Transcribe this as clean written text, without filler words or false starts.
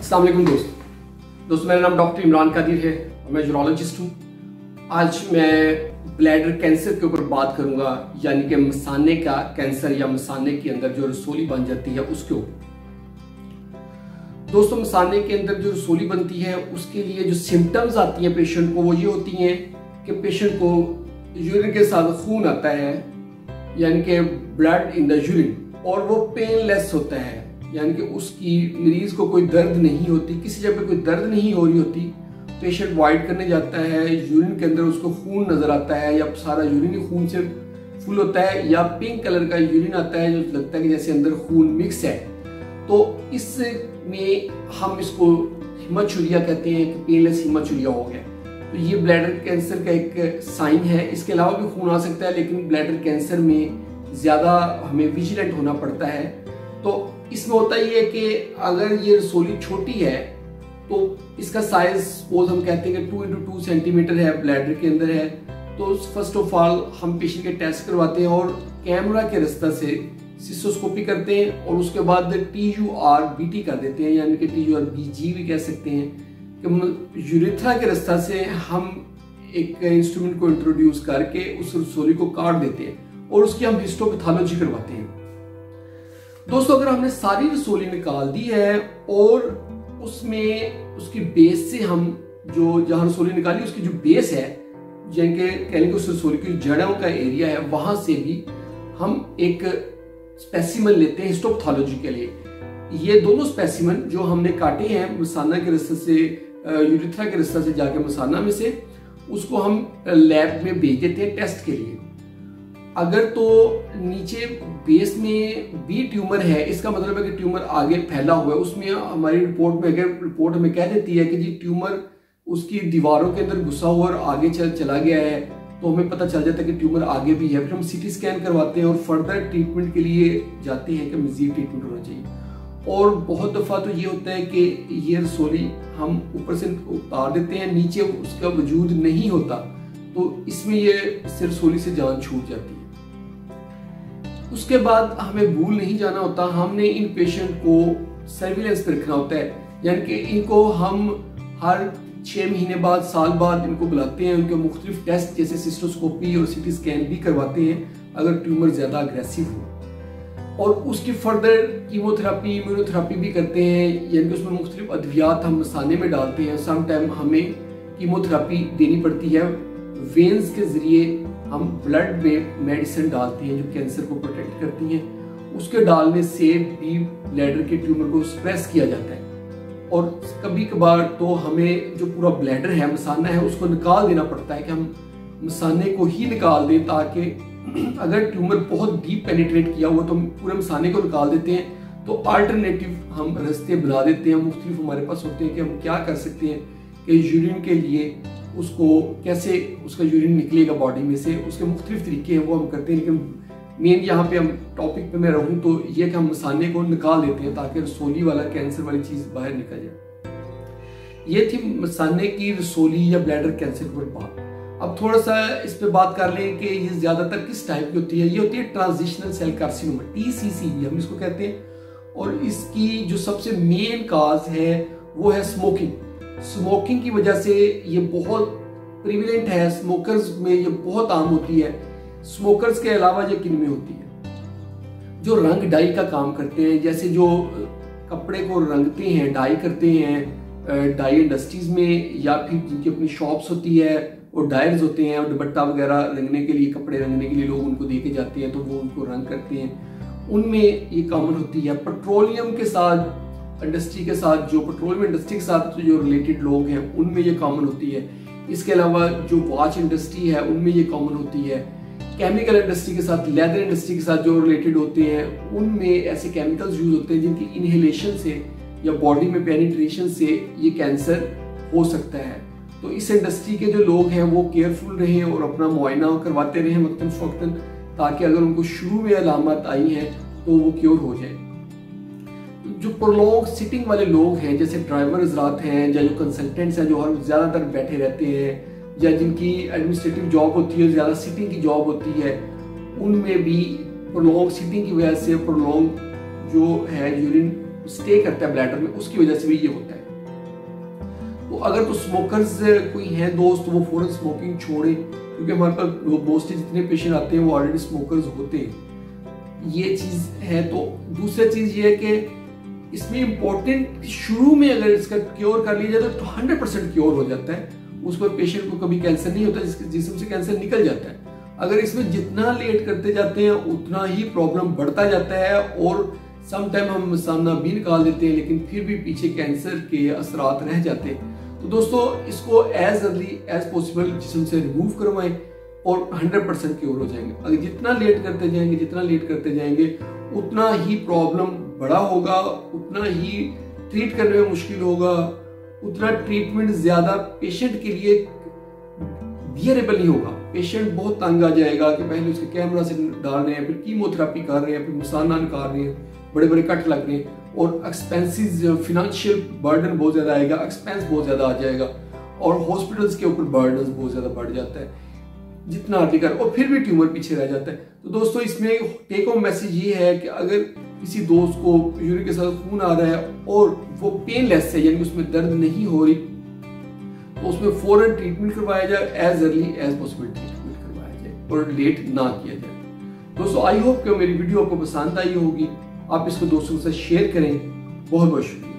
अस्सलाम वालेकुम दोस्तों, मेरा नाम डॉक्टर इमरान कादिर है और मैं यूरोलॉजिस्ट हूँ। आज मैं ब्लैडर कैंसर के ऊपर बात करूंगा, यानी कि मसाने का कैंसर या मसाने के अंदर जो रसोली बन जाती है उसके ऊपर। दोस्तों, मसाने के अंदर जो रसोली बनती है उसके लिए जो सिम्टम्स आती हैं पेशेंट को वो ये होती हैं कि पेशेंट को यूरिन के साथ खून आता है, यानी कि ब्लड इन द यूरिन, और वो पेनलेस होता है, यानी कि उसकी मरीज को कोई दर्द नहीं होती, किसी जगह कोई दर्द नहीं हो रही होती। पेशेंट वाइट करने जाता है, यूरिन के अंदर उसको खून नजर आता है, या सारा यूरिन ही खून से फुल होता है, या पिंक कलर का यूरिन आता है जो लगता है कि जैसे अंदर खून मिक्स है। तो इसमें हम इसको हिमाचुरिया कहते हैं कि पेनलेस हिमाचुरिया हो गया। तो ये ब्लैडर कैंसर का एक साइन है। इसके अलावा भी खून आ सकता है, लेकिन ब्लैडर कैंसर में ज्यादा हमें विजिलेंट होना पड़ता है। तो इसमें होता ही है कि अगर ये रसोली छोटी है तो इसका साइज सपोज हम कहते हैं कि 2 × 2 सेंटीमीटर है, ब्लैडर के अंदर है। तो फर्स्ट ऑफ ऑल हम पेशेंट के टेस्ट करवाते हैं और कैमरा के रास्ते से सिस्टोस्कोपी करते हैं, और उसके बाद TURBT कर देते हैं, यानी कि TURBG भी कह सकते हैं कि यूरेथ्रा के रास्ते से हम एक इंस्ट्रूमेंट को इंट्रोड्यूस करके उस रसोली को काट देते हैं और उसकी हम हिस्टोपैथोलॉजी करवाते हैं। दोस्तों, अगर हमने सारी रसोली निकाल दी है और उसमें उसकी बेस से हम जो जहां रसोली निकाली उसकी जो बेस है, यानी कि कहने उस रसोली की जड़ों का एरिया है, वहां से भी हम एक स्पेसिमन लेते हैं हिस्टोपैथोलॉजी के लिए। ये दोनों स्पेसिमन जो हमने काटे हैं मसाना के रास्ते से, यूरेथ्रा के रास्ते से जाके मसाना में से, उसको हम लैब में भेज देते हैं टेस्ट के लिए। अगर तो नीचे बेस में भी ट्यूमर है, इसका मतलब है कि ट्यूमर आगे फैला हुआ है। उसमें हमारी रिपोर्ट में अगर रिपोर्ट हमें कह देती है कि जी ट्यूमर उसकी दीवारों के अंदर घुसा हुआ और आगे चला गया है, तो हमें पता चल जाता है कि ट्यूमर आगे भी है। फिर हम CT स्कैन करवाते हैं और फर्दर ट्रीटमेंट के लिए जाते हैं कि मजीद ट्रीटमेंट होना चाहिए। और बहुत दफ़ा तो ये होता है कि ये रसोली हम ऊपर से उतार देते हैं, नीचे उसका वजूद नहीं होता, तो इसमें ये रसोली से जान छूट जाती है। उसके बाद हमें भूल नहीं जाना होता, हमने इन पेशेंट को सर्विलेंस पे रखना होता है, यानी कि इनको हम हर 6 महीने बाद, साल बाद इनको बुलाते हैं, उनके मुख्तलिफ टेस्ट जैसे सिस्टोस्कोपी और CT स्कैन भी करवाते हैं अगर ट्यूमर ज्यादा अग्रेसिव हो। और उसकी फर्दर कीमोथेरापी, इम्यूनोथेरापी भी करते हैं, यानी कि उसमें मुख्तलिफ अद्वियात हम मसाने में डालते हैं। सम टाइम हमें कीमोथेरापी देनी पड़ती है, वेन्स के जरिए हम ब्लड में मेडिसिन डालते हैं जो कैंसर को प्रोटेक्ट करती हैं। उसके डालने से भी ब्लैडर के ट्यूमर को सप्रेस किया जाता है। और कभी कभार तो हमें जो पूरा ब्लैडर है, मसाना है, उसको निकाल देना पड़ता है कि हम मसाने को ही निकाल दें, ताकि अगर ट्यूमर बहुत डीप पेनिट्रेट किया हुआ तो हम पूरे मसाने को निकाल देते हैं। तो अल्टरनेटिव हम रास्ते बना देते हैं, मुख्तलिफ हमारे पास होते हैं कि हम क्या कर सकते हैं कि यूरिन के लिए उसको कैसे उसका यूरिन निकलेगा बॉडी में से, उसके मुख्तलिफ तरीके हैं वो हम करते हैं। लेकिन मेन यहाँ पे हम टॉपिक पे मैं रहूँ तो ये कि हम मसाने को निकाल देते हैं ताकि रसोली वाला कैंसर वाली चीज बाहर निकल जाए। ये थी मसाने की रसोली या ब्लैडर कैंसर के ऊपर बात। अब थोड़ा सा इस पे बात कर लें कि ये ज्यादातर किस टाइप की होती है। ये होती है ट्रांजिशनल सेल कार्सिनोमा, TCC हम इसको कहते हैं। और इसकी जो सबसे मेन काज है वो है स्मोकिंग। स्मोकिंग की वजह से ये बहुत प्रिविलेंट है, स्मोकर्स में ये बहुत आम होती है। स्मोकर्स के अलावा ये किन में होती है? जो रंग डाई का काम करते हैं, जैसे जो कपड़े को रंगते हैं, डाई करते हैं डाई इंडस्ट्रीज में, या फिर जिनकी अपनी शॉप्स होती है और डायर्स होते हैं, और दुपट्टा वगैरह रंगने के लिए, कपड़े रंगने के लिए लोग उनको दे के जाते हैं, तो वो उनको रंग करते हैं, उनमें ये कॉमन होती है। पेट्रोलियम के साथ इंडस्ट्री के साथ, जो पेट्रोलियम इंडस्ट्री के साथ जो रिलेटेड लोग हैं उनमें ये कॉमन होती है। इसके अलावा जो वॉच इंडस्ट्री है उनमें ये कॉमन होती है। केमिकल इंडस्ट्री के साथ, लेदर इंडस्ट्री के साथ जो रिलेटेड होते हैं उनमें ऐसे केमिकल्स यूज होते हैं जिनकी इनहेलेशन से या बॉडी में पेनिट्रेशन से ये कैंसर हो सकता है। तो इस इंडस्ट्री के जो लोग हैं वो केयरफुल रहें और अपना मुआयना करवाते रहें वक्तन फवक्तन, ताकि अगर उनको शुरू में अलामत आई हैं तो वो क्योर हो जाए। जो प्रोलॉन्ग सिटिंग वाले लोग हैं, जैसे ड्राइवर हजरात हैं या जो कंसल्टेंट्स हैं जो हर ज्यादातर बैठे रहते हैं, या जिनकी एडमिनिस्ट्रेटिव जॉब होती है, ज्यादा सिटिंग की जॉब होती है, उनमें भी प्रोलॉन्ग सिटिंग की वजह से प्रोलॉन्ग जो है यूरिन स्टे करता है ब्लैडर में, उसकी वजह से भी ये होता है। तो अगर तो स्मोकर्स कोई हैं दोस्त, तो वो फौरन स्मोकिंग छोड़े, क्योंकि हमारे पास मोस्टली जितने पेशेंट आते हैं वो ऑलरेडी स्मोकर्स होते हैं, ये चीज़ है। तो दूसरी चीज़ ये है कि इसमें इम्पोर्टेंट, शुरू में अगर इसका क्योर कर लिया जाए तो 100% क्योर हो जाता है। उस पर पेशेंट को कभी कैंसर नहीं होता, जिसके जिस्म से कैंसर निकल जाता है। अगर इसमें जितना लेट करते जाते हैं उतना ही प्रॉब्लम बढ़ता जाता है, और सम टाइम हम मसाना भी निकाल देते हैं लेकिन फिर भी पीछे कैंसर के असरात रह जाते हैं। तो दोस्तों, इसको एज अर्ली एज पॉसिबल जिस्म से रिमूव करवाएं और 100% क्योर हो जाएंगे। अगर जितना लेट करते जाएंगे उतना ही प्रॉब्लम बड़ा होगा, उतना ही ट्रीट करने में मुश्किल होगा, उतना ट्रीटमेंट ज्यादा पेशेंट के लिए बियरेबल नहीं होगा। पेशेंट बहुत तंग आ जाएगा कि पहले उसके कैमरा से डाल रहे हैं, फिर कीमोथेरेपी कर रहे हैं, फिर मसाना निकाल रहे हैं, बड़े बड़े कट लग रहे हैं, और एक्सपेंसेस, फाइनेंशियल बर्डन बहुत ज्यादा आएगा, एक्सपेंस बहुत ज्यादा आ जाएगा, और हॉस्पिटल्स के ऊपर बर्डन बहुत ज्यादा बढ़ जाता है जितना अर्ली कर, और फिर भी ट्यूमर पीछे रह जाता है। तो दोस्तों, इसमें टेक होम मैसेज ये है कि अगर किसी दोस्त को यूरिन के साथ खून आ रहा है और वो पेनलेस है, यानी उसमें दर्द नहीं हो रही, तो उसमें फौरन ट्रीटमेंट करवाया जाए, as early as possible treatment करवाया जाए और लेट ना किया जाए। दोस्तों, आई होप कि मेरी वीडियो आपको पसंद आई होगी। आप इसको दोस्तों के साथ शेयर करें। बहुत बहुत शुक्रिया।